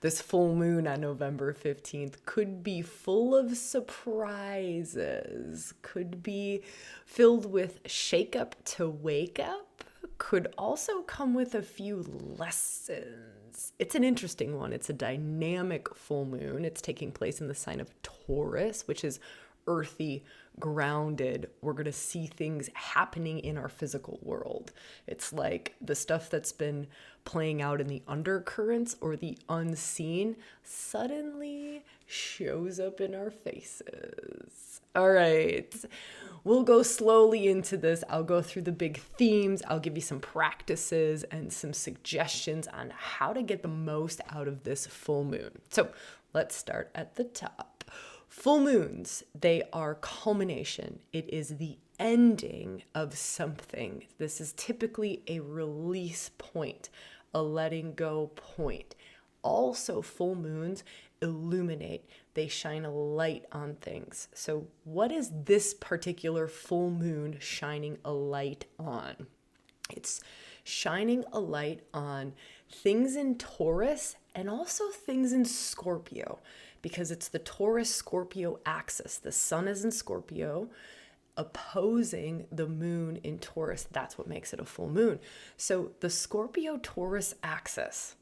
This full moon on November 15th could be full of surprises, could be filled with shake up to wake up, could also come with a few lessons. It's an interesting one. It's a dynamic full moon. It's taking place in the sign of Taurus, which is earthy, grounded. We're going to see things happening in our physical world. It's like the stuff that's been playing out in the undercurrents or the unseen suddenly shows up in our faces. All right, we'll go slowly into this. I'll go through the big themes. I'll give you some practices and some suggestions on how to get the most out of this full moon. So let's start at the top. Full moons, they are culmination. It is the ending of something. This is typically a release point, a letting go point. Also, full moons illuminate. They shine a light on things. So what is this particular full moon shining a light on? It's shining a light on things in Taurus and also things in Scorpio, because it's the Taurus Scorpio axis. The sun is in Scorpio, opposing the moon in Taurus. That's what makes it a full moon. So the Scorpio Taurus axis,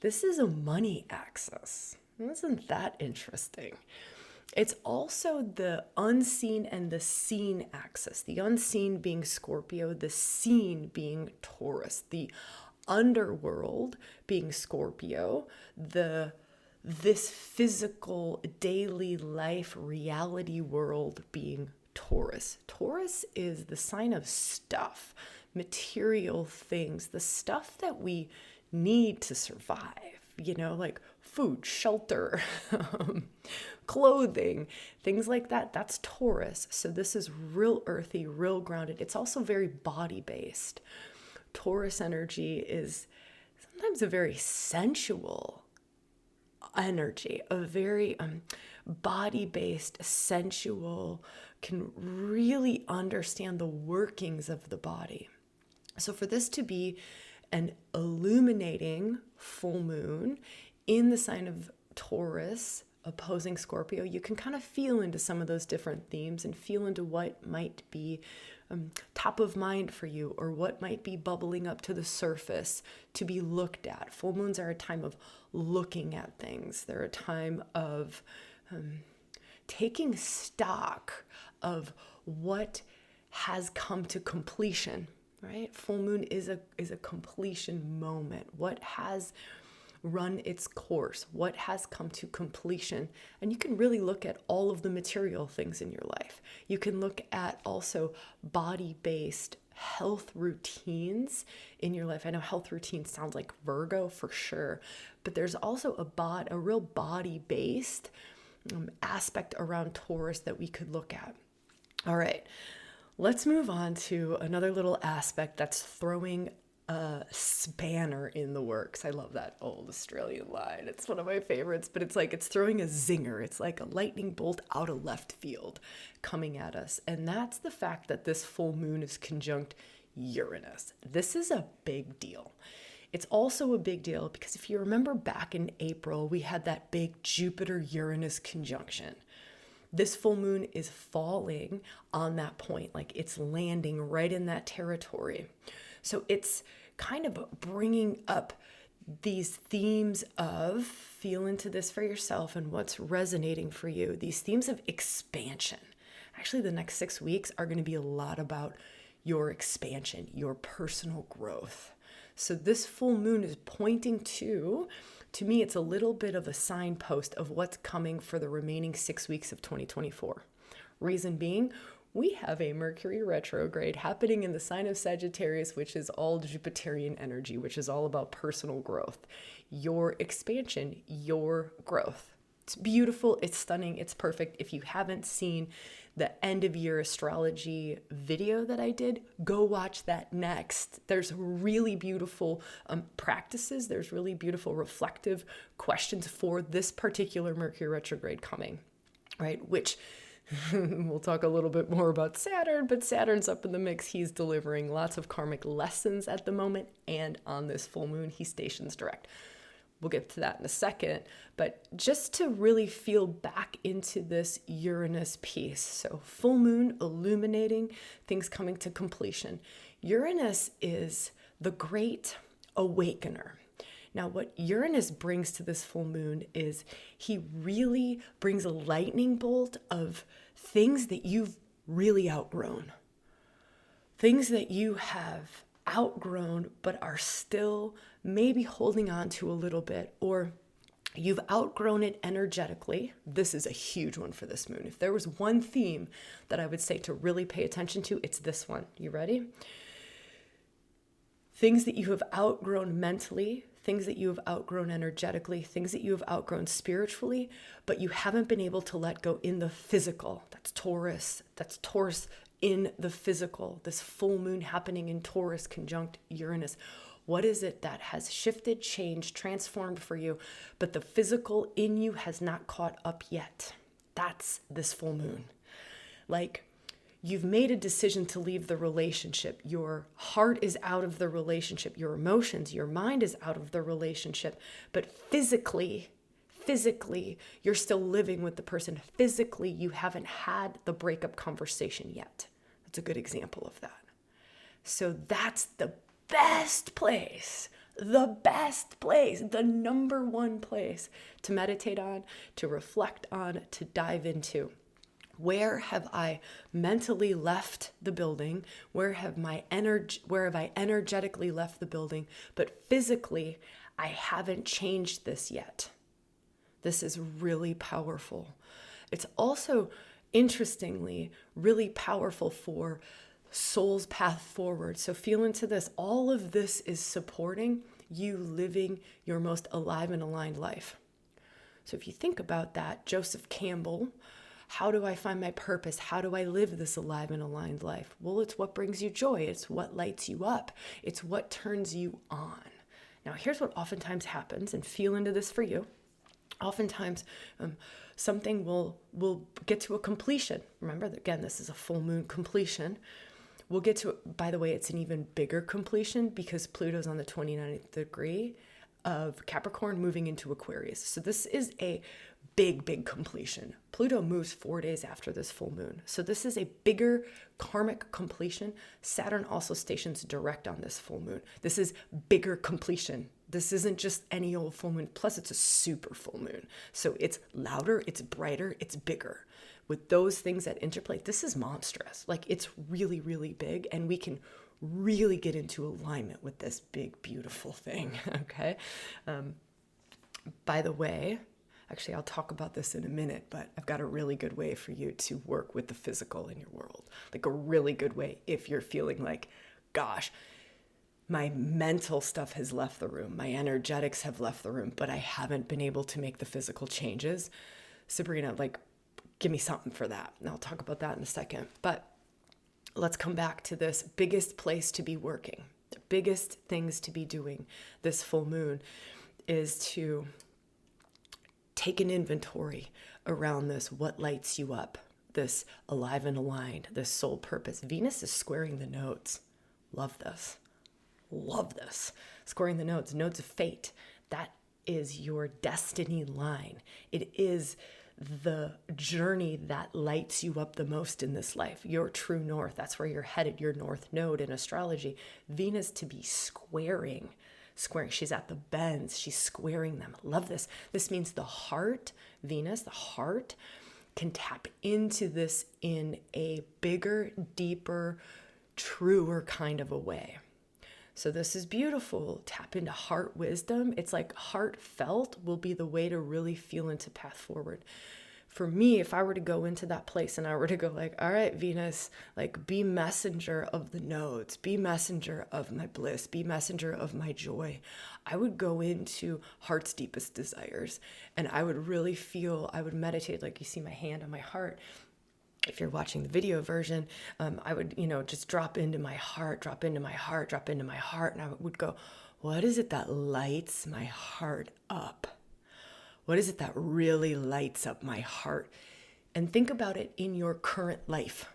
this is a money axis. Isn't that interesting? It's also the unseen and the seen axis. The unseen being Scorpio, the seen being Taurus. The underworld being Scorpio, this physical daily life reality world being Taurus. Taurus is the sign of stuff, material things, the stuff that we need to survive, like food, shelter, clothing, things like that. That's Taurus. So this is real earthy, real grounded. It's also very body-based. Taurus energy is sometimes a very sensual energy, a very body-based, sensual, can really understand the workings of the body. So for this to be an illuminating full moon in the sign of Taurus opposing Scorpio, you can kind of feel into some of those different themes and feel into what might be top of mind for you, or what might be bubbling up to the surface to be looked at. Full moons are a time of looking at things. They're a time of taking stock of what has come to completion, right? Full moon is a completion moment. What has run its course? What has come to completion? And you can really look at all of the material things in your life. You can look at also body-based health routines in your life. I know health routines sounds like Virgo for sure, but there's also a real body-based aspect around Taurus that we could look at. All right, let's move on to another little aspect that's throwing a spanner in the works. I love that old Australian line. It's one of my favorites, but it's throwing a zinger. It's like a lightning bolt out of left field coming at us. And that's the fact that this full moon is conjunct Uranus. This is a big deal. It's also a big deal because if you remember back in April, we had that big Jupiter-Uranus conjunction. This full moon is falling on that point, like it's landing right in that territory. So it's kind of bringing up these themes of feel into this for yourself and what's resonating for you. These themes of expansion. Actually, the next 6 weeks are going to be a lot about your expansion, your personal growth. So this full moon is pointing to me, it's a little bit of a signpost of what's coming for the remaining 6 weeks of 2024. Reason being, we have a Mercury retrograde happening in the sign of Sagittarius, which is all Jupiterian energy, which is all about personal growth, your expansion, your growth. It's beautiful, it's stunning, it's perfect. If you haven't seen the end of year astrology video that I did, go watch that next. There's really beautiful practices. There's really beautiful reflective questions for this particular Mercury retrograde coming, right? Which we'll talk a little bit more about Saturn, but Saturn's up in the mix. He's delivering lots of karmic lessons at the moment, and on this full moon, he stations direct. We'll get to that in a second. But just to really feel back into this Uranus piece. So full moon illuminating, things coming to completion. Uranus is the great awakener. Now, what Uranus brings to this full moon is he really brings a lightning bolt of things that you've really outgrown. Things that you have outgrown but are still maybe holding on to a little bit, or you've outgrown it energetically. This is a huge one for this moon. If there was one theme that I would say to really pay attention to, it's this one. You ready? Things that you have outgrown mentally, things that you have outgrown energetically, things that you have outgrown spiritually, but you haven't been able to let go in the physical. That's Taurus. That's Taurus in the physical. This full moon happening in Taurus conjunct Uranus. What is it that has shifted, changed, transformed for you, but the physical in you has not caught up yet? That's this full moon. Like, you've made a decision to leave the relationship. Your heart is out of the relationship. Your emotions, your mind is out of the relationship. But physically, you're still living with the person. Physically, you haven't had the breakup conversation yet. That's a good example of that. So that's the best place, the number one place to meditate on, to reflect on, to dive into. Where have I mentally left the building? Where have I energetically left the building? But physically, I haven't changed this yet. This is really powerful. It's also, interestingly, really powerful for soul's path forward. So feel into this. All of this is supporting you living your most alive and aligned life. So if you think about that, Joseph Campbell, how do I find my purpose? How do I live this alive and aligned life? Well, it's what brings you joy. It's what lights you up. It's what turns you on. Now, here's what oftentimes happens, and feel into this for you. Oftentimes, something will get to a completion. Remember, again, this is a full moon completion. We'll get to it. By the way, it's an even bigger completion because Pluto's on the 29th degree of Capricorn moving into Aquarius. So this is a big completion. Pluto moves 4 days after this full moon. So this is a bigger karmic completion. Saturn also stations direct on this full moon. This is bigger completion. This isn't just any old full moon. Plus, it's a super full moon. So it's louder, it's brighter, it's bigger. With those things that interplay, this is monstrous. Like, it's really, really big, and we can really get into alignment with this big, beautiful thing, okay? By the way, actually, I'll talk about this in a minute, but I've got a really good way for you to work with the physical in your world. Like, a really good way if you're feeling like, gosh, my mental stuff has left the room, my energetics have left the room, but I haven't been able to make the physical changes. Sabrina, like, give me something for that. And I'll talk about that in a second. But let's come back to this biggest place to be working. The biggest things to be doing this full moon is to take an inventory around this, what lights you up, this alive and aligned, this soul purpose. Venus is squaring the nodes. Love this. Love this. Squaring the nodes of fate. That is your destiny line. It is the journey that lights you up the most in this life, your true north. That's where you're headed, your north node in astrology. Venus to be squaring. She's at the bends. She's squaring them. Love this. This means the heart, Venus, the heart, can tap into this in a bigger, deeper, truer kind of a way. So this is beautiful. Tap into heart wisdom. It's like heartfelt will be the way to really feel into path forward. For me, if I were to go into that place and I were to go like, all right, Venus, like, be messenger of the nodes, be messenger of my bliss, be messenger of my joy, I would go into heart's deepest desires. And I would really feel, I would meditate, like you see my hand on my heart. If you're watching the video version, I would, just drop into my heart. And I would go, what is it that lights my heart up? What is it that really lights up my heart? And think about it in your current life.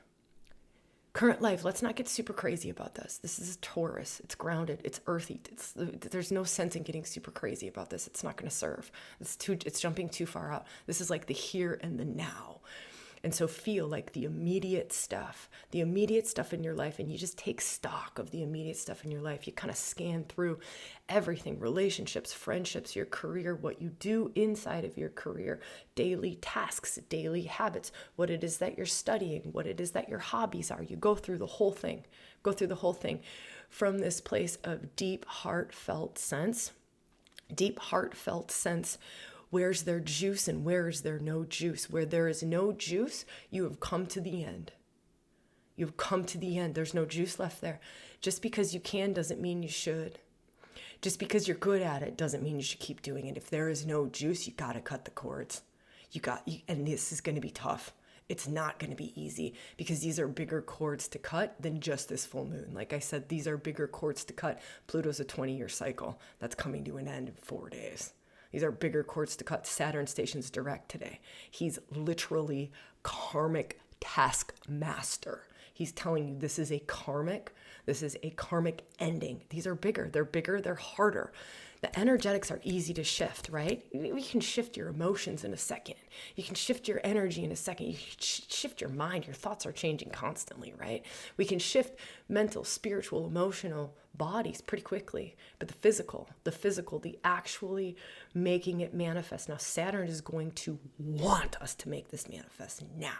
Current life, let's not get super crazy about this. This is a Taurus. It's grounded. It's earthy. There's no sense in getting super crazy about this. It's not going to serve. It's jumping too far out. This is like the here and the now. And so feel like the immediate stuff in your life, and you just take stock of the immediate stuff in your life. You kind of scan through everything, relationships, friendships, your career, what you do inside of your career, daily tasks, daily habits, what it is that you're studying, what it is that your hobbies are. You go through the whole thing, from this place of deep, heartfelt sense. Where's there juice and where is there no juice? Where there is no juice, you have come to the end. You've come to the end. There's no juice left there. Just because you can doesn't mean you should. Just because you're good at it doesn't mean you should keep doing it. If there is no juice, you got to cut the cords. And this is going to be tough. It's not going to be easy because these are bigger cords to cut than just this full moon. Like I said, these are bigger cords to cut. Pluto's a 20-year cycle that's coming to an end in 4 days. These are bigger cords to cut. Saturn stations direct today. He's literally karmic taskmaster. He's telling you this is a karmic ending. These are bigger. They're harder. The energetics are easy to shift, right? We can shift your emotions in a second. You can shift your energy in a second. You can shift your mind. Your thoughts are changing constantly, right? We can shift mental, spiritual, emotional bodies pretty quickly. But the physical, the actually making it manifest. Now, Saturn is going to want us to make this manifest now.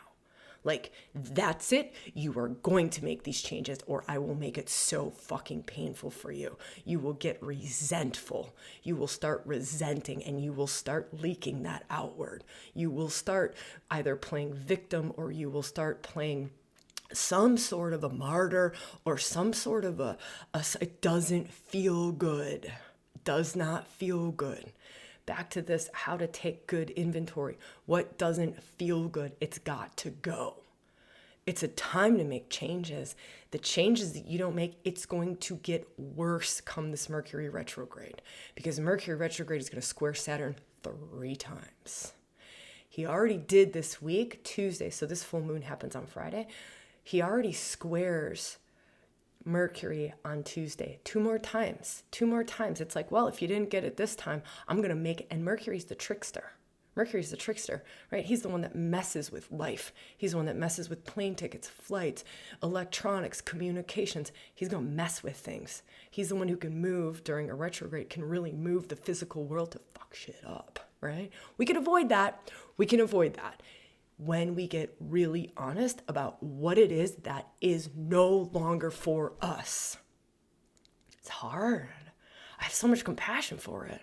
Like, that's it. You are going to make these changes or I will make it so fucking painful for you. You will get resentful. You will start resenting and you will start leaking that outward. You will start either playing victim or you will start playing some sort of a martyr or some sort of it doesn't feel good. Does not feel good. Back to this, how to take good inventory. What doesn't feel good? It's got to go. It's a time to make changes. The changes that you don't make, it's going to get worse come this Mercury retrograde. Because Mercury retrograde is going to square Saturn 3 times. He already did this week, Tuesday. So this full moon happens on Friday. He already squares Mercury on Tuesday 2 more times. It's like, well, if you didn't get it this time, I'm going to make it. And Mercury's the trickster, right? He's the one that messes with life. He's the one that messes with plane tickets, flights, electronics, communications. He's going to mess with things. He's the one who can move during a retrograde, can really move the physical world to fuck shit up, right? We can avoid that. When we get really honest about what it is that is no longer for us. It's hard. I have so much compassion for it.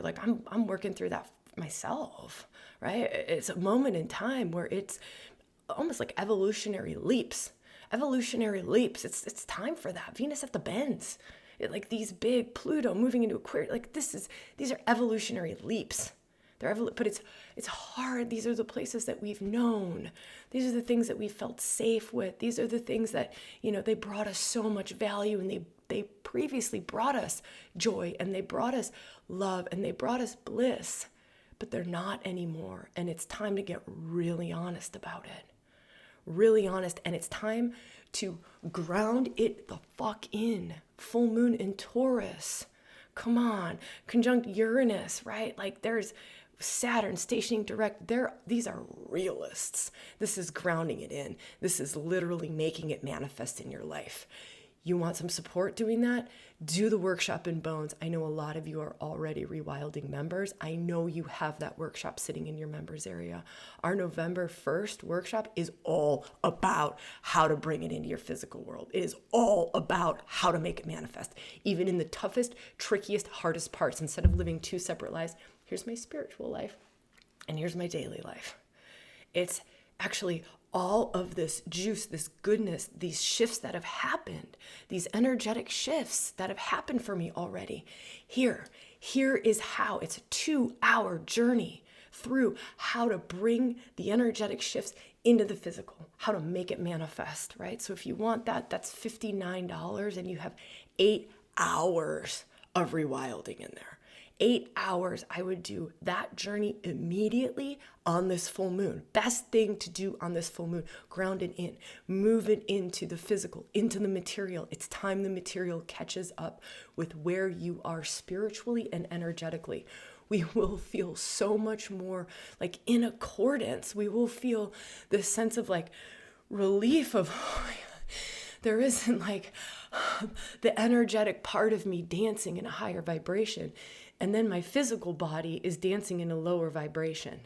Like I'm working through that myself, right? It's a moment in time where it's almost like evolutionary leaps. It's time for that. Venus at the bends. Like these big Pluto moving into Aquarius. Like these are evolutionary leaps. But it's hard. These are the places that we've known. These are the things that we felt safe with. These are the things that, they brought us so much value and they previously brought us joy and they brought us love and they brought us bliss, but they're not anymore. And it's time to get really honest about it. Really honest. And it's time to ground it the fuck in. Full moon in Taurus. Come on. Conjunct Uranus, right? Like there's Saturn stationing direct. These are realists. This is grounding it in. This is literally making it manifest in your life. You want some support doing that? Do the workshop in Bones. I know a lot of you are already ReWilding members. I know you have that workshop sitting in your members area. Our November 1st workshop is all about how to bring it into your physical world. It is all about how to make it manifest. Even in the toughest, trickiest, hardest parts, instead of living 2 separate lives, here's my spiritual life and here's my daily life. It's actually all of this juice, this goodness, these shifts that have happened, these energetic shifts that have happened for me already. Here is how. It's a 2-hour journey through how to bring the energetic shifts into the physical, how to make it manifest, right? So if you want that, that's $59 and you have 8 hours of ReWilding in there. 8 hours. I would do that journey immediately on this full moon. Best thing to do on this full moon, ground it in, move it into the physical, into the material. It's time the material catches up with where you are spiritually and energetically. We will feel so much more like in accordance. We will feel this sense of like relief of, oh, there isn't like the energetic part of me dancing in a higher vibration. And then my physical body is dancing in a lower vibration.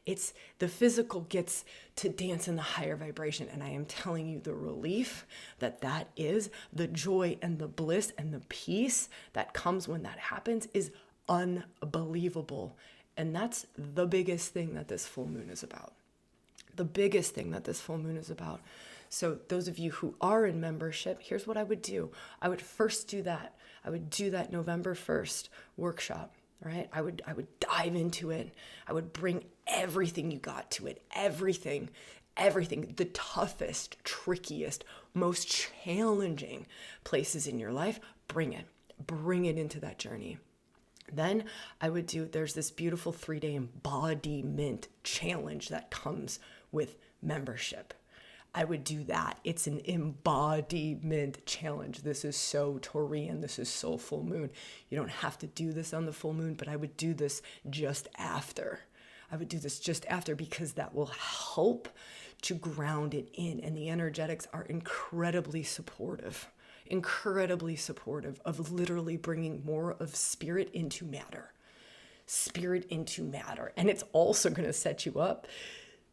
It's the physical gets to dance in the higher vibration. And I am telling you, the relief that is, the joy and the bliss and the peace that comes when that happens is unbelievable. And that's the biggest thing that this full moon is about. The biggest thing that this full moon is about. So those of you who are in membership, here's what I would do. I would first do that. I would do that November 1st workshop, right? I would dive into it. I would bring everything you got to it. Everything, the toughest, trickiest, most challenging places in your life, bring it into that journey. Then I would do, there's this beautiful 3-day embodiment challenge that comes with membership. I would do that. It's an embodiment challenge. This is so Taurian. This is so full moon. You don't have to do this on the full moon, but I would do this just after. Because that will help to ground it in. And the energetics are incredibly supportive of literally bringing more of spirit into matter. And it's also going to set you up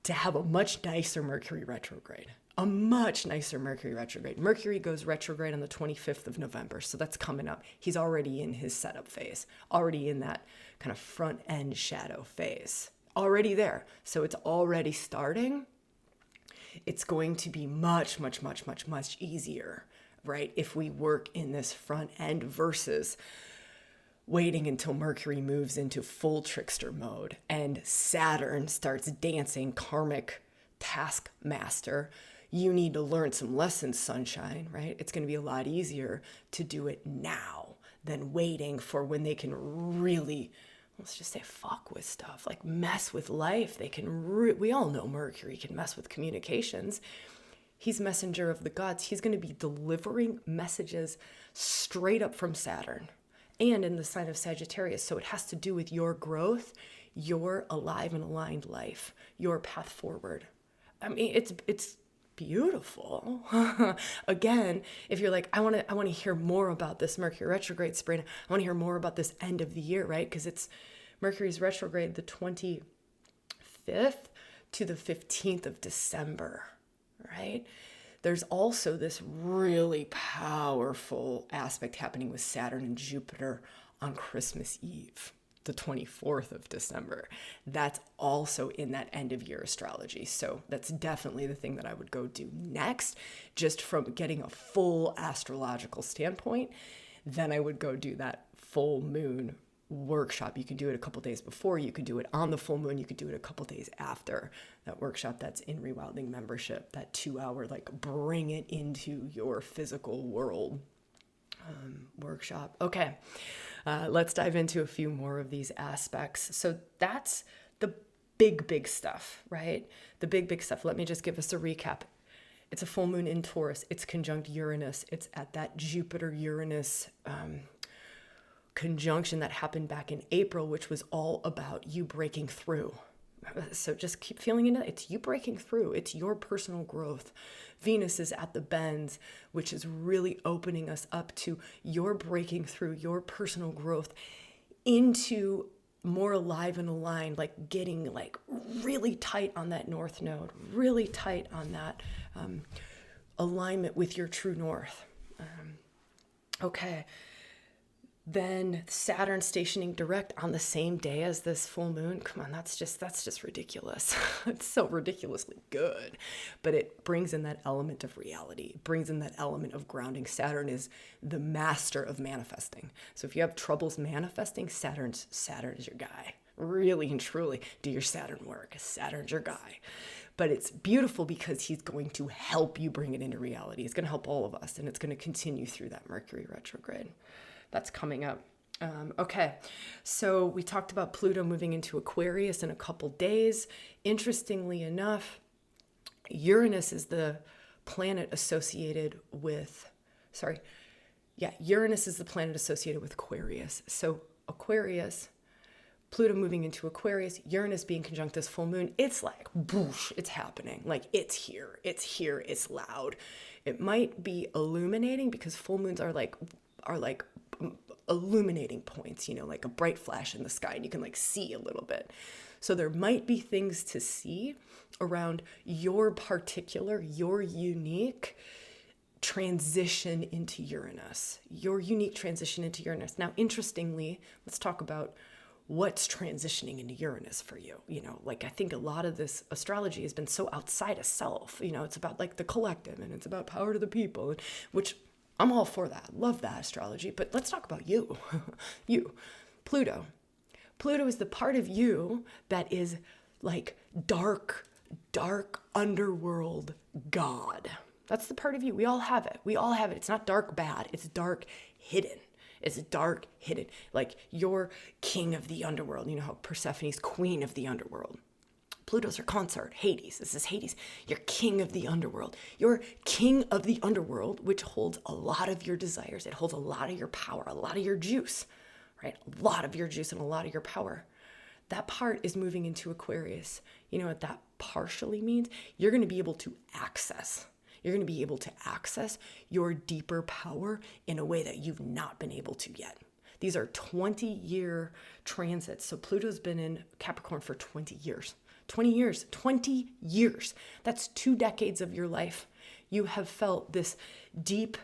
to have a much nicer Mercury retrograde. Mercury goes retrograde on the 25th of November. So that's coming up. He's already in his setup phase, already in that kind of front end shadow phase, already there. So it's already starting. It's going to be much easier, right? If we work in this front end versus waiting until Mercury moves into full trickster mode and Saturn starts dancing karmic taskmaster. You need to learn some lessons, sunshine, right? It's going to be a lot easier to do it now than waiting for when they can really, let's just say, fuck with stuff, like mess with life. We all know Mercury can mess with communications. He's messenger of the gods. He's going to be delivering messages straight up from Saturn and in the sign of Sagittarius. So it has to do with your growth, your alive and aligned life, your path forward. I mean, it's beautiful. Again, if you're like, I want to hear more about this Mercury retrograde, Sabrina, I want to hear more about this end of the year, right? Because it's Mercury's retrograde the 25th to the 15th of December, right? There's also this really powerful aspect happening with Saturn and Jupiter on Christmas Eve, the 24th of December. That's also in that end of year astrology. So that's definitely the thing that I would go do next, just from getting a full astrological standpoint. Then I would go do that full moon workshop. You can do it a couple days before, you could do it on the full moon, you could do it a couple days after that workshop. That's in ReWilding membership, that 2-hour like bring it into your physical world workshop. Okay, let's dive into a few more of these aspects. So that's the big stuff, right? The big stuff. Let me just give us a recap. It's a full moon in Taurus. It's conjunct Uranus. It's at that Jupiter-Uranus conjunction that happened back in April, which was all about you breaking through. So just keep feeling into it. It's you breaking through. It's your personal growth. Venus is at the bends, which is really opening us up to your breaking through, your personal growth into more alive and aligned, like getting like really tight on that north node, really tight on that alignment with your true north. Okay. Then Saturn stationing direct on the same day as this full moon. Come on, that's just ridiculous. It's so ridiculously good. But it brings in that element of reality. It brings in that element of grounding. Saturn is the master of manifesting. So if you have troubles manifesting, Saturn is your guy. Really and truly, do your Saturn work. Saturn's your guy. But it's beautiful because he's going to help you bring it into reality. It's going to help all of us, and it's going to continue through that Mercury retrograde. That's coming up. Okay, so we talked about Pluto moving into Aquarius in a couple days. Interestingly enough, Uranus is the planet associated with, Uranus is the planet associated with Aquarius. So Aquarius, Pluto moving into Aquarius, Uranus being conjunct this full moon, it's like, boosh, it's happening. Like, it's here, it's loud. It might be illuminating because full moons are like illuminating points, like a bright flash in the sky, and you can like see a little bit. So there might be things to see around your unique transition into Uranus, Now, interestingly, let's talk about what's transitioning into Uranus for you. Like, I think a lot of this astrology has been so outside of self. It's about like the collective, and it's about power to the people, which I'm all for that. Love that astrology. But let's talk about you. Pluto. Pluto is the part of you that is like dark underworld God. That's the part of you. We all have it. It's not dark bad. It's dark hidden. Like, you're king of the underworld. You know how Persephone's queen of the underworld. Pluto's her consort, Hades. This is Hades. You're king of the underworld. You're king of the underworld, which holds a lot of your desires. It holds a lot of your power, a lot of your juice, right? A lot of your juice and a lot of your power. That part is moving into Aquarius. You know what that partially means? You're going to be able to access. You're going to be able to access your deeper power in a way that you've not been able to yet. These are 20-year transits. So Pluto's been in Capricorn for 20 years. 20 years. That's 2 decades of your life. You have felt this deep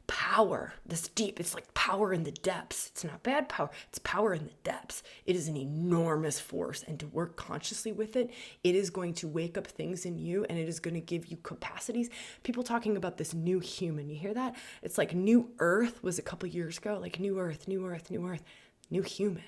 power, it's like power in the depths. It's not bad power, it's power in the depths. It is an enormous force, and to work consciously with it, it is going to wake up things in you, and it is going to give you capacities. People talking about this new human, you hear that? It's like New Earth was a couple years ago, like new Earth, new human.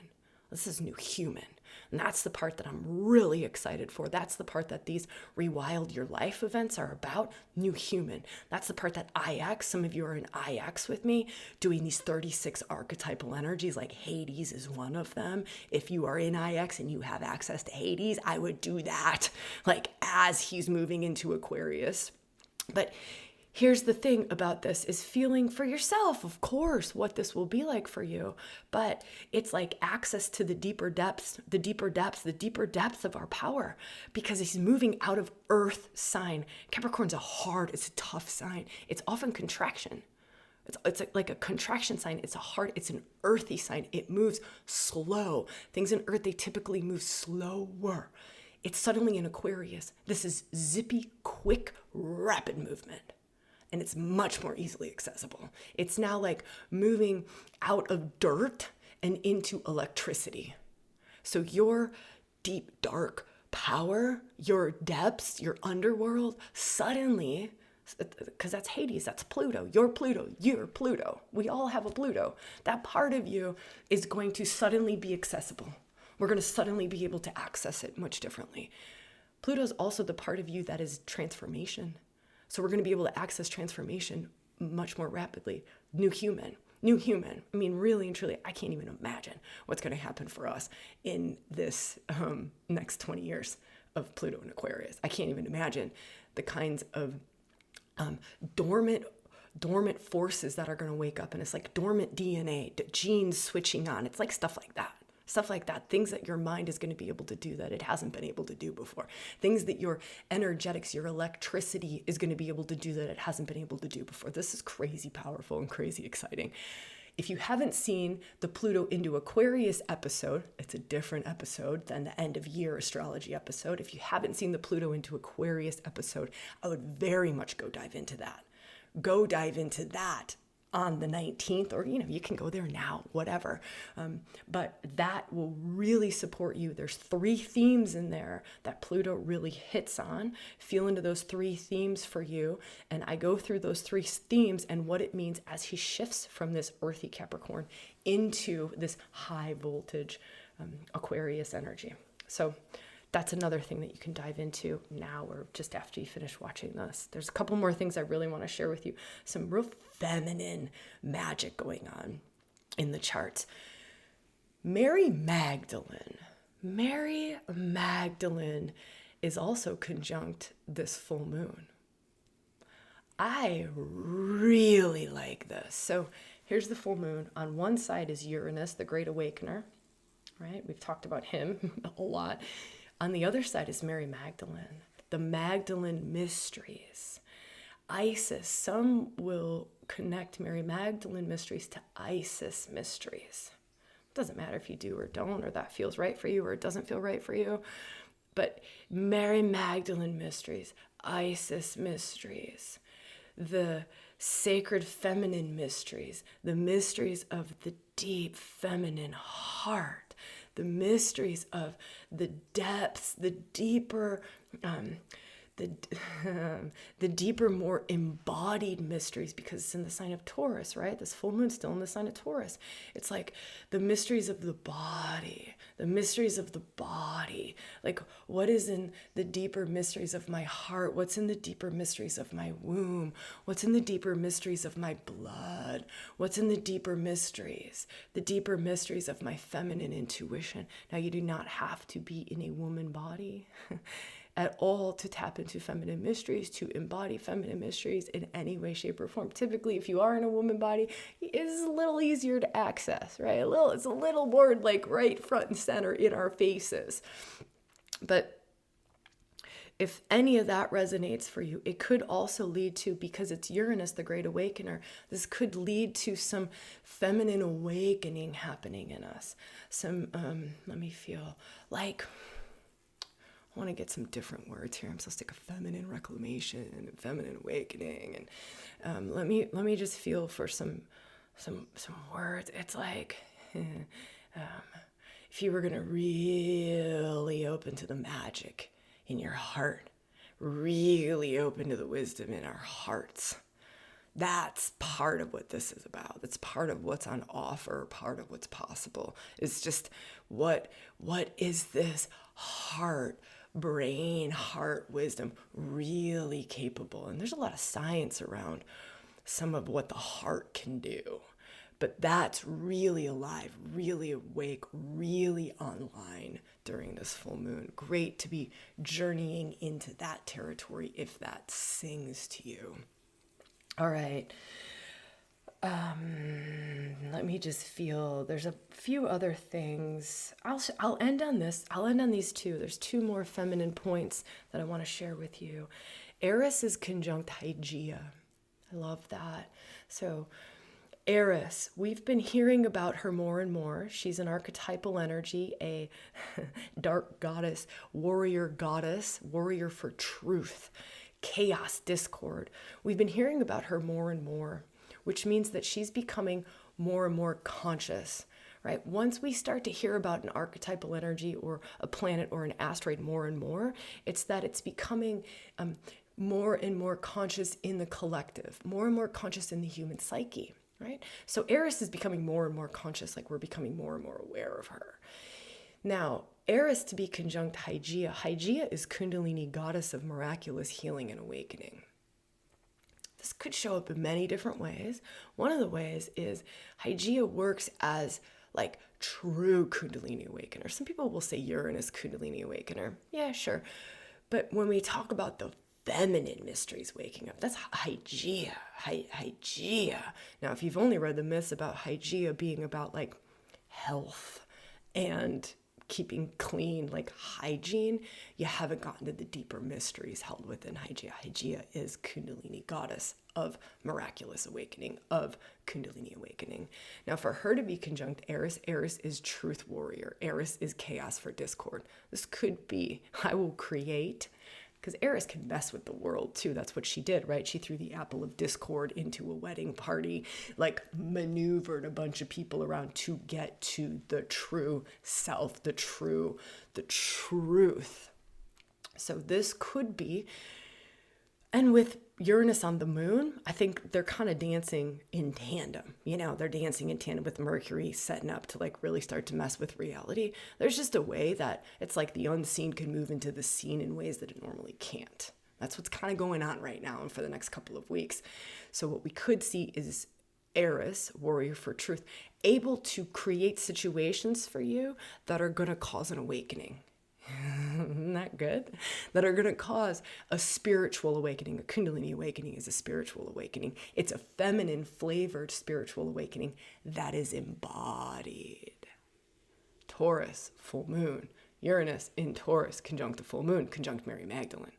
This is new human. And that's the part that I'm really excited for. That's the part that these ReWild Your Life events are about, new human. That's the part that IX, some of you are in IX with me, doing these 36 archetypal energies, like Hades is one of them. If you are in IX and you have access to Hades, I would do that, like as he's moving into Aquarius. But here's the thing about this is feeling for yourself, of course, what this will be like for you. But it's like access to the deeper depths of our power, because he's moving out of Earth sign. Capricorn's it's a tough sign. It's often contraction. It's like a contraction sign. It's an earthy sign. It moves slow. Things in Earth, they typically move slower. It's suddenly in Aquarius. This is zippy, quick, rapid movement. And it's much more easily accessible. It's now like moving out of dirt and into electricity. So your deep, dark power, your depths, your underworld, suddenly, because that's Hades, that's Pluto. You're Pluto. We all have a Pluto. That part of you is going to suddenly be accessible. We're going to suddenly be able to access it much differently. Pluto is also the part of you that is transformation. So we're going to be able to access transformation much more rapidly. New human. I mean, really and truly, I can't even imagine what's going to happen for us in this next 20 years of Pluto and Aquarius. I can't even imagine the kinds of dormant forces that are going to wake up. And it's like dormant DNA, genes switching on. It's like stuff like that. Things that your mind is going to be able to do that it hasn't been able to do before. Things that your energetics, your electricity is going to be able to do that it hasn't been able to do before. This is crazy powerful and crazy exciting. If you haven't seen the Pluto into Aquarius episode, it's a different episode than the end of year astrology episode. If you haven't seen the Pluto into Aquarius episode, I would very much go dive into that. Go dive into that on the 19th, or, you can go there now, whatever. But that will really support you. There's 3 themes in there that Pluto really hits on. Feel into those 3 themes for you. And I go through those 3 themes and what it means as he shifts from this earthy Capricorn into this high voltage Aquarius energy. So that's another thing that you can dive into now or just after you finish watching this. There's a couple more things I really want to share with you. Some real feminine magic going on in the charts. Mary Magdalene. Mary Magdalene is also conjunct this full moon. I really like this. So here's the full moon. On one side is Uranus, the great awakener, right? We've talked about him a lot. On the other side is Mary Magdalene, the Magdalene mysteries. Isis, some will connect Mary Magdalene mysteries to Isis mysteries. It doesn't matter if you do or don't, or that feels right for you or it doesn't feel right for you. But Mary Magdalene mysteries, Isis mysteries, the sacred feminine mysteries, the mysteries of the deep feminine heart, the mysteries of the depths, the deeper, the deeper, more embodied mysteries, because it's in the sign of Taurus, right? This full moon's still in the sign of Taurus. It's like the mysteries of the body, the mysteries of the body. Like, what is in the deeper mysteries of my heart? What's in the deeper mysteries of my womb? What's in the deeper mysteries of my blood? What's in the deeper mysteries of my feminine intuition? Now, you do not have to be in a woman body at all to tap into feminine mysteries, to embody feminine mysteries in any way, shape, or form. Typically, if you are in a woman body, it's a little easier to access, right? It's a little more like right front and center in our faces. But if any of that resonates for you, it could also lead to, because it's Uranus, the great awakener, this could lead to some feminine awakening happening in us. Some, let me feel like, I want to get some different words here. I'm supposed to stick a feminine reclamation and feminine awakening, and let me just feel for some words. It's like if you were gonna really open to the magic in your heart, really open to the wisdom in our hearts. That's part of what this is about. That's part of what's on offer, part of what's possible. It's just what is this heart, brain, heart wisdom really capable? And there's a lot of science around some of what the heart can do. But that's really alive, really awake, really online during this full moon. Great to be journeying into that territory if that sings to you. All right. Let me just feel. There's a few other things. I'll end on this. I'll end on these two. There's two more feminine points that I want to share with you. Eris is conjunct Hygeia. I love that. So Eris, we've been hearing about her more and more. She's an archetypal energy, a dark goddess, warrior for truth, chaos, discord. We've been hearing about her more and more, which means that she's becoming more and more conscious, right? Once we start to hear about an archetypal energy or a planet or an asteroid more and more, it's that it's becoming more and more conscious in the collective, more and more conscious in the human psyche, right? So Eris is becoming more and more conscious, like we're becoming more and more aware of her. Now, Eris to be conjunct Hygeia. Hygeia is Kundalini, goddess of miraculous healing and awakening. This could show up in many different ways. One of the ways is Hygeia works as like true Kundalini awakener. Some people will say Uranus Kundalini awakener. Yeah, sure. But when we talk about the feminine mysteries waking up, that's Hygeia. Hygeia. Now, if you've only read the myths about Hygeia being about like health and keeping clean, like hygiene, you haven't gotten to the deeper mysteries held within Hygeia. Hygeia is Kundalini, goddess of miraculous awakening, of Kundalini awakening. Now, for her to be conjunct Eris, Eris is truth warrior. Eris is chaos for discord. This could be, I will create, because Eris can mess with the world too. That's what she did, right? She threw the apple of discord into a wedding party, like maneuvered a bunch of people around to get to the true self, the truth. So this could be, and with Uranus on the moon, I think they're kind of dancing in tandem. You know, they're dancing in tandem with Mercury setting up to like really start to mess with reality. There's just a way that it's like the unseen can move into the seen in ways that it normally can't. That's what's kind of going on right now and for the next couple of weeks. So what we could see is Eris, warrior for truth, able to create situations for you that are going to cause an awakening. Isn't that good? That are going to cause a spiritual awakening. A Kundalini awakening is a spiritual awakening. It's a feminine flavored spiritual awakening that is embodied. Taurus, full moon. Uranus in Taurus, conjunct the full moon, conjunct Mary Magdalene.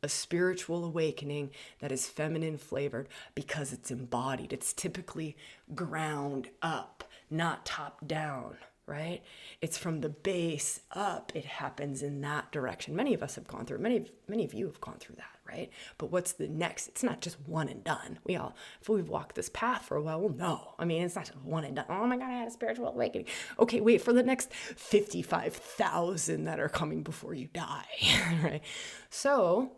A spiritual awakening that is feminine flavored because it's embodied. It's typically ground up, not top down, right? It's from the base up. It happens in that direction. Many of us have gone through it. Many of you have gone through that, right? But what's the next? It's not just one and done. If we've walked this path for a while, we'll know. I mean, it's not just one and done. Oh my God, I had a spiritual awakening. Okay, wait for the next 55,000 that are coming before you die, right? So,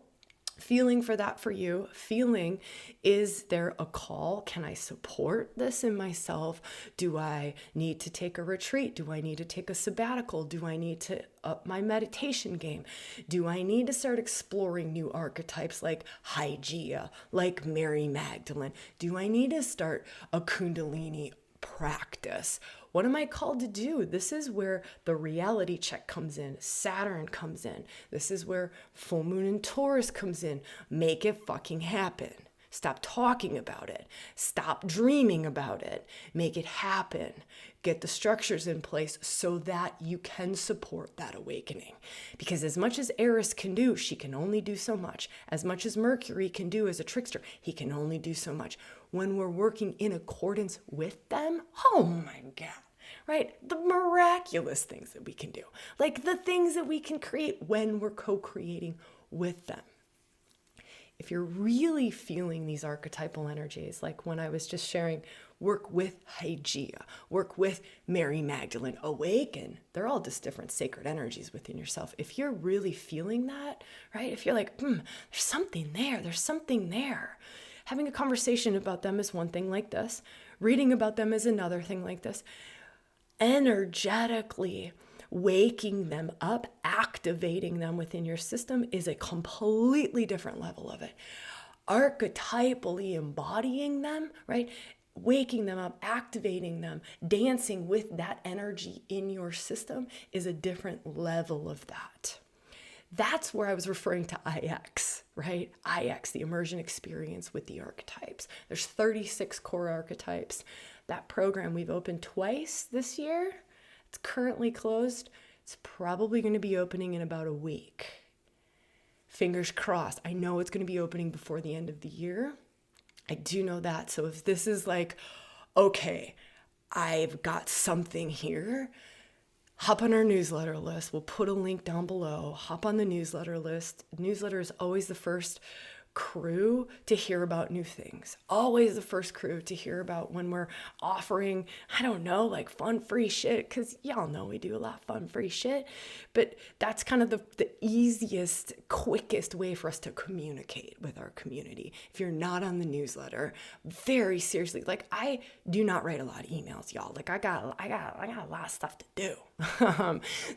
feeling for that for you, feeling, is there a call? Can I support this in myself? Do I need to take a retreat? Do I need to take a sabbatical? Do I need to up my meditation game? Do I need to start exploring new archetypes like Hygeia, like Mary Magdalene? Do I need to start a Kundalini practice? What am I called to do? This is where the reality check comes in. Saturn comes in. This is where full moon in Taurus comes in. Make it fucking happen. Stop talking about it. Stop dreaming about it. Make it happen. Get the structures in place so that you can support that awakening. Because as much as Eris can do, she can only do so much. As much as Mercury can do as a trickster, he can only do so much. When we're working in accordance with them, oh my God, right? The miraculous things that we can do. Like the things that we can create when we're co-creating with them. If you're really feeling these archetypal energies, like when I was just sharing, work with Hygeia, work with Mary Magdalene, awaken. They're all just different sacred energies within yourself. If you're really feeling that, right? If you're like, there's something there. Having a conversation about them is one thing like this. Reading about them is another thing like this. Energetically waking them up, activating them within your system is a completely different level of it. Archetypally embodying them, right? Waking them up, activating them, dancing with that energy in your system is a different level of that. That's where I was referring to IX, right? IX, the immersion experience with the archetypes. There's 36 core archetypes. That program we've opened twice this year. It's currently closed. It's probably going to be opening in about a week. Fingers crossed. I know it's going to be opening before the end of the year. I do know that. So if this is like, okay, I've got something here, hop on our newsletter list. We'll put a link down below. Hop on the newsletter list. Newsletter is always the first crew to hear about new things. Always the first crew to hear about when we're offering, I don't know, like fun free shit, because y'all know we do a lot of fun free shit. But that's kind of the easiest, quickest way for us to communicate with our community. If you're not on the newsletter, very seriously, like I do not write a lot of emails, y'all. Like I got a lot of stuff to do.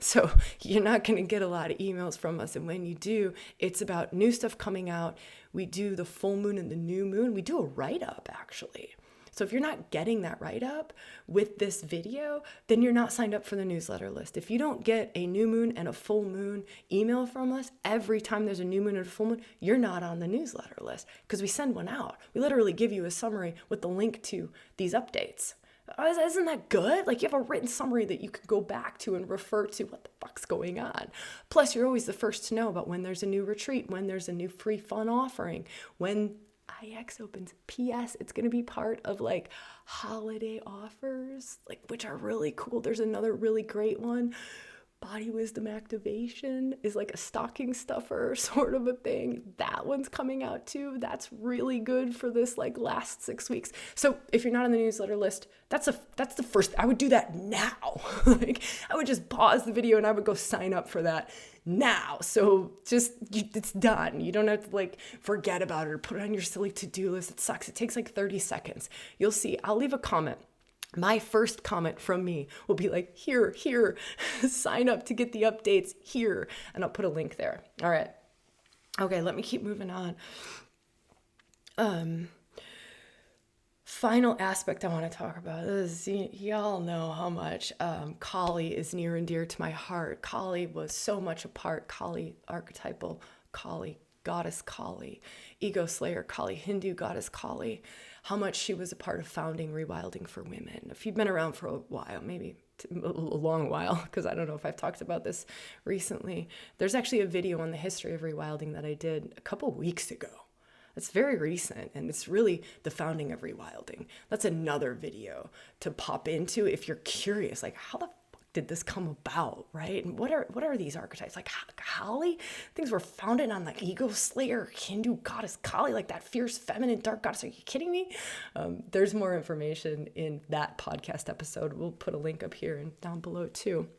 So you're not going to get a lot of emails from us. And when you do, it's about new stuff coming out. We do the full moon and the new moon. We do a write-up, actually. So if you're not getting that write-up with this video, then you're not signed up for the newsletter list. If you don't get a new moon and a full moon email from us every time there's a new moon and a full moon, you're not on the newsletter list because we send one out. We literally give you a summary with the link to these updates. Isn't that good? Like you have a written summary that you could go back to and refer to what the fuck's going on. Plus, you're always the first to know about when there's a new retreat, when there's a new free fun offering, when IX opens. P.S. It's going to be part of like holiday offers, like which are really cool. There's another really great one. Body wisdom activation is like a stocking stuffer sort of a thing. That one's coming out too. That's really good for this like last 6 weeks. So if you're not on the newsletter list, that's the first. I would do that now. Like I would just pause the video and I would go sign up for that now. So it's done. You don't have to like forget about it or put it on your silly to-do list. It sucks. It takes like 30 seconds. You'll see. I'll leave a comment. My first comment from me will be like, here, sign up to get the updates here. And I'll put a link there. All right. Okay, let me keep moving on. Final aspect I want to talk about is, y'all know how much Kali is near and dear to my heart. Kali was so much a part. Kali, archetypal Kali, goddess Kali, ego slayer Kali, Hindu goddess Kali. How much she was a part of founding ReWilding for women. If you've been around for a while, maybe a long while, because I don't know if I've talked about this recently. There's actually a video on the history of ReWilding that I did a couple weeks ago. It's very recent, and it's really the founding of ReWilding. That's another video to pop into if you're curious, like how the fuck did this come about, right? And what are these archetypes? Like Kali? Things were founded on the ego slayer Hindu goddess Kali, like that fierce, feminine, dark goddess. Are you kidding me? There's more information in that podcast episode. We'll put a link up here and down below too.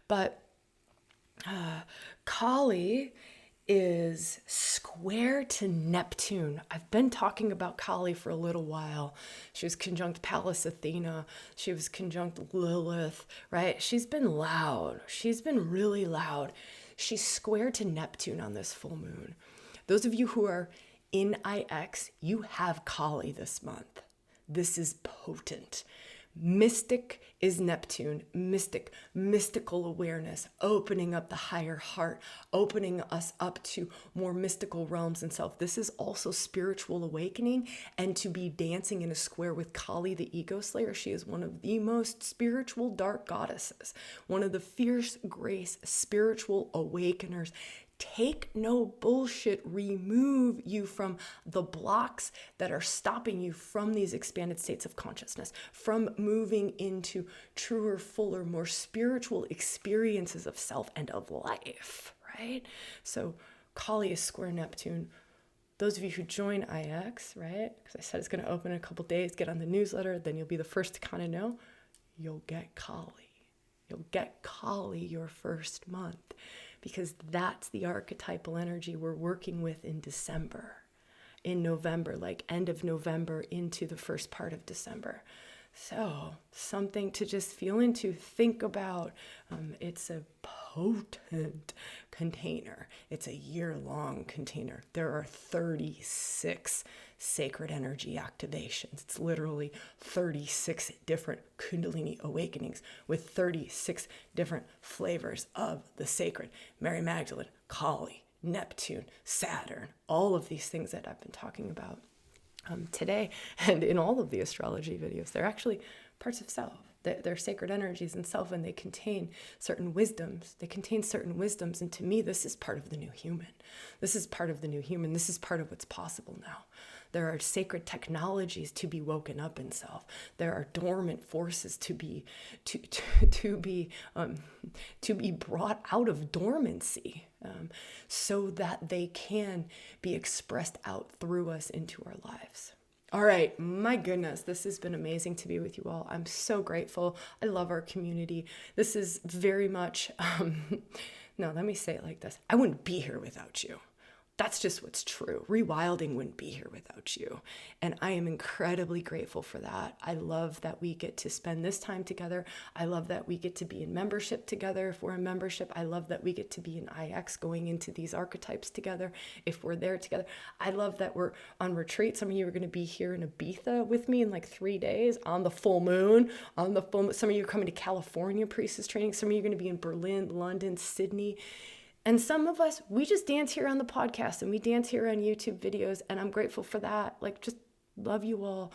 But Kali is square to Neptune. I've been talking about Kali for a little while. She was conjunct Pallas Athena. She was conjunct Lilith, right? She's been loud. She's been really loud. She's square to Neptune on this full moon. Those of you who are in IX, you have Kali this month. This is potent. Mystic is Neptune, mystical awareness, opening up the higher heart, opening us up to more mystical realms and self. This is also spiritual awakening, and to be dancing in a square with Kali, the ego slayer. She is one of the most spiritual dark goddesses, one of the fierce grace spiritual awakeners. Take no bullshit, remove you from the blocks that are stopping you from these expanded states of consciousness, from moving into truer, fuller, more spiritual experiences of self and of life, right? So Kali is square Neptune. Those of you who join IX, right? Because I said it's going to open in a couple days, get on the newsletter, then you'll be the first to kind of know. You'll get Kali. You'll get Kali your first month, because that's the archetypal energy we're working with in December, in November, like end of November into the first part of December. So something to just feel into, think about. It's a potent container. It's a year-long container. There are 36 sacred energy activations. It's literally 36 different Kundalini awakenings with 36 different flavors of the sacred. Mary Magdalene, Kali, Neptune, Saturn, all of these things that I've been talking about today and in all of the astrology videos. They're actually parts of self. They're sacred energies in self, and they contain certain wisdoms. And to me, this is part of the new human. This is part of the new human. This is part of what's possible now. There are sacred technologies to be woken up in self. There are dormant forces to be brought out of dormancy, so that they can be expressed out through us into our lives. All right, my goodness, this has been amazing to be with you all. I'm so grateful. I love our community. This is very much, no, let me say it like this. I wouldn't be here without you. That's just what's true. ReWilding wouldn't be here without you. And I am incredibly grateful for that. I love that we get to spend this time together. I love that we get to be in membership together if we're in membership. I love that we get to be in IX going into these archetypes together if we're there together. I love that we're on retreat. Some of you are going to be here in Ibiza with me in like 3 days on the full moon. Some of you are coming to California priestess training. Some of you are going to be in Berlin, London, Sydney. And some of us, we just dance here on the podcast and we dance here on YouTube videos. And I'm grateful for that. Like, just love you all.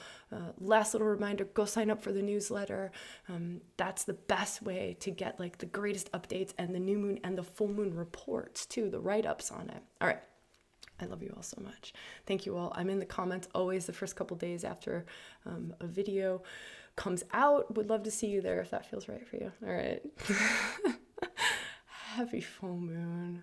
Last little reminder, go sign up for the newsletter. That's the best way to get like the greatest updates and the new moon and the full moon reports too, the write-ups on it. All right. I love you all so much. Thank you all. I'm in the comments always the first couple days after a video comes out. Would love to see you there if that feels right for you. All right. Happy full moon.